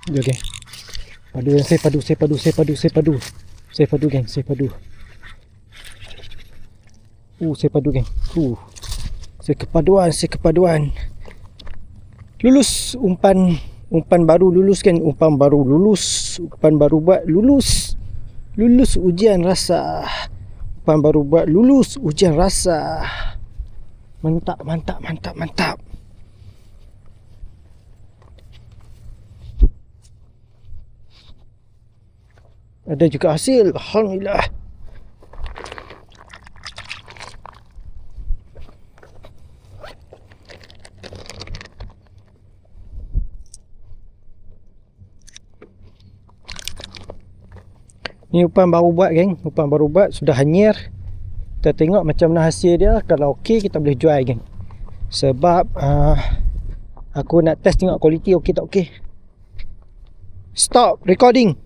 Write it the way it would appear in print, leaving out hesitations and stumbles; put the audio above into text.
Jom geng. Padu yang saya padu geng, saya padu. Saya padu geng. Saya kepaduan. Lulus umpan baru lulus kan, umpan baru buat lulus. Lulus ujian rasa. Umpan baru buat lulus ujian rasa. Mantap. Ada juga hasil, alhamdulillah. Ni umpan baru buat geng, sudah hanyir. Kita tengok macam mana hasil dia. Kalau okey kita boleh jual geng. Sebab aku nak test tengok kualiti okey tak okey. Stop recording.